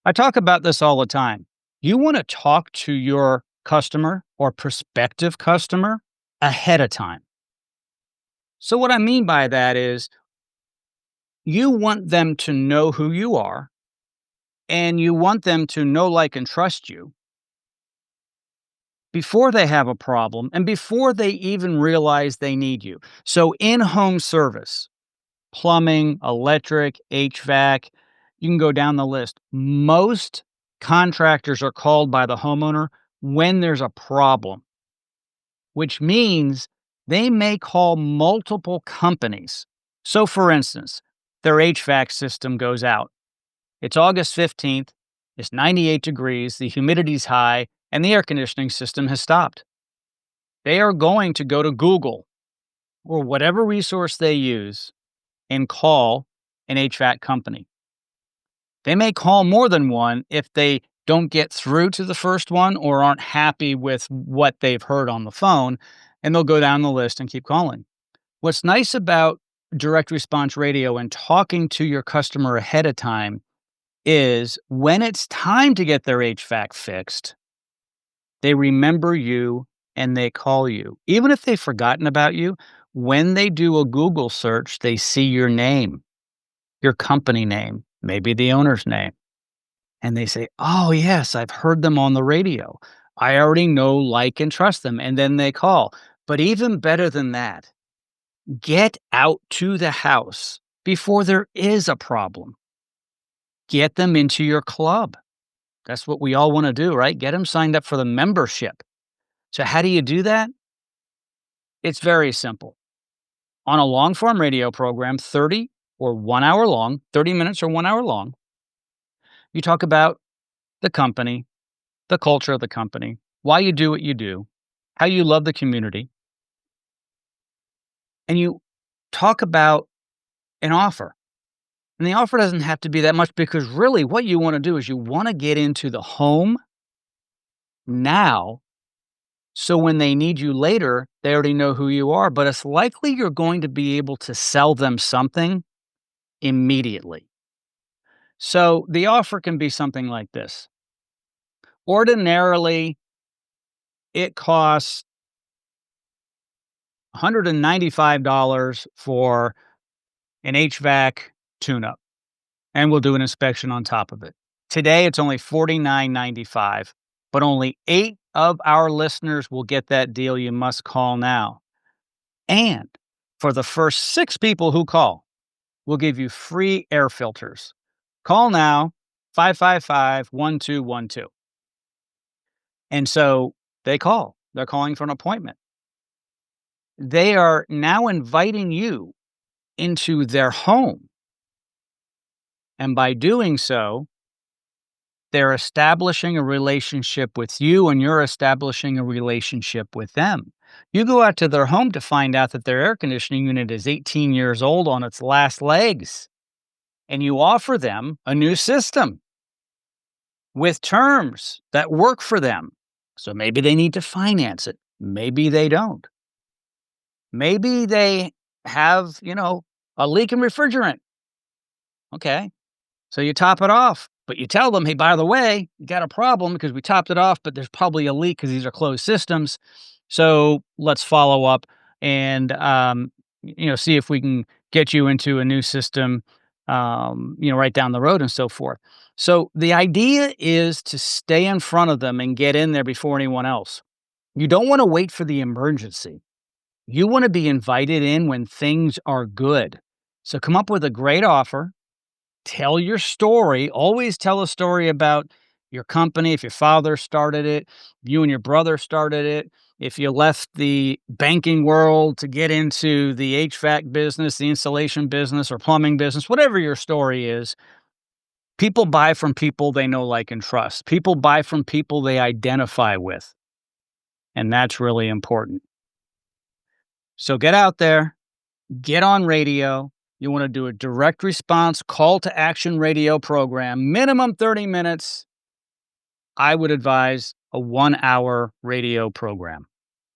I talk about this all the time. You want to talk to your customer or prospective customer ahead of time. So, what I mean by that is you want them to know who you are and you want them to know, like, and trust you before they have a problem and before they even realize they need you. So, in home service, plumbing, electric, HVAC, you can go down the list. Most contractors are called by the homeowner when there's a problem, which means they may call multiple companies. So, for instance, their HVAC system goes out. It's August 15th, it's 98 degrees, the humidity's high, and the air conditioning system has stopped. They are going to go to Google or whatever resource they use and call an HVAC company. They may call more than one if they don't get through to the first one or aren't happy with what they've heard on the phone, and they'll go down the list and keep calling. What's nice about direct response radio and talking to your customer ahead of time is when it's time to get their HVAC fixed, they remember you and they call you. Even if they've forgotten about you, when they do a Google search, they see your name, your company name, maybe the owner's name. And they say, "Oh, yes, I've heard them on the radio. I already know, like, and trust them." And then they call. But even better than that, get out to the house before there is a problem. Get them into your club. That's what we all want to do, right? Get them signed up for the membership. So, how do you do that? It's very simple. On a long form radio program, 30 or 1 hour long, 30 minutes or 1 hour long, you talk about the company, the culture of the company, why you do what you do, how you love the community, and you talk about an offer. And the offer doesn't have to be that much because really what you want to do is you want to get into the home now. So when they need you later, they already know who you are, but it's likely you're going to be able to sell them something immediately. So the offer can be something like this. Ordinarily, it costs $195 for an HVAC tune-up, and we'll do an inspection on top of it. Today, it's only $49.95, but only 8 of our listeners will get that deal. You must call now. And for the first 6 people who call, we'll give you free air filters. Call now, 555-1212. And so they call. They're calling for an appointment. They are now inviting you into their home. And by doing so, they're establishing a relationship with you and you're establishing a relationship with them. You go out to their home to find out that their air conditioning unit is 18 years old on its last legs. And you offer them a new system with terms that work for them. So maybe they need to finance it. Maybe they don't. Maybe they have, a leak in refrigerant. Okay. So you top it off, but you tell them, "Hey, by the way, you got a problem because we topped it off, but there's probably a leak because these are closed systems. So let's follow up and, see if we can get you into a new system, right down the road and so forth." So the idea is to stay in front of them and get in there before anyone else. You don't want to wait for the emergency. You want to be invited in when things are good. So come up with a great offer. Tell your story. Always tell a story about your company. If your father started it, you and your brother started it. If you left the banking world to get into the HVAC business, the installation business, or plumbing business, whatever your story is, people buy from people they know, like, and trust. People buy from people they identify with. And that's really important. So get out there, get on radio. You want to do a direct response call to action radio program, minimum 30 minutes. I would advise a 1 hour radio program.